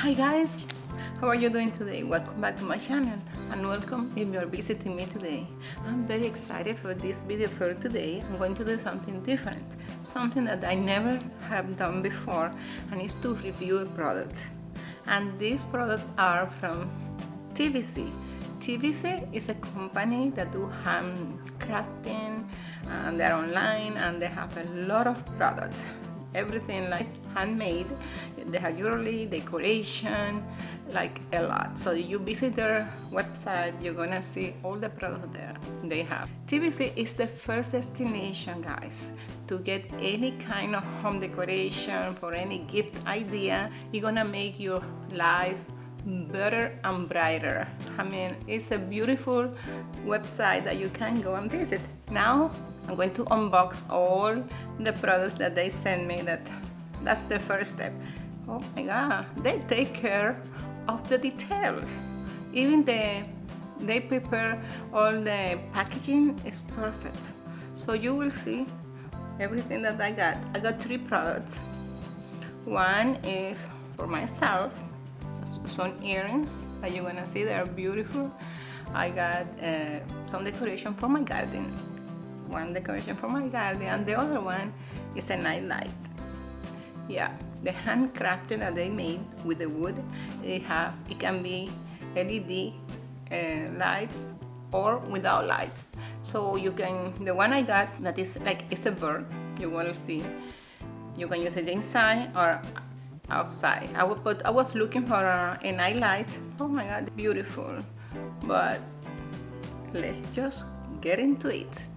Hi guys, how are you doing today? Welcome back to my channel and welcome if you're visiting me today. I'm very excited for this video for today. I'm going to do something different, something that I never have done before, and it's to review a product. And these products are from Tivisiy. Tivisiy is a company that do handcrafting, and they're online and they have a lot of products. Everything like handmade. They have jewelry, decoration, like a lot. So you visit their website, you're gonna see all the products there they have. Tivisiy is the first destination, guys, to get any kind of home decoration for any gift idea. You're gonna make your life better and brighter. I mean, it's a beautiful website that you can go and visit. Now I'm going to unbox all the products that they send me. That's the first step. Oh my god, they take care of the details. Even they prepare all the packaging is perfect. So you will see everything that I got. I got 3 products. One is for myself, some earrings that you're gonna see, they're beautiful. I got some decoration for my garden. One decoration for my garden, and the other one is a night light. Yeah, the handcrafted that they made with the wood. It can be LED lights or without lights. So you can, the one I got that is like, it's a bird, you will see. You can use it inside or outside. I was looking for a night light. Oh my god, beautiful. But let's just get into it.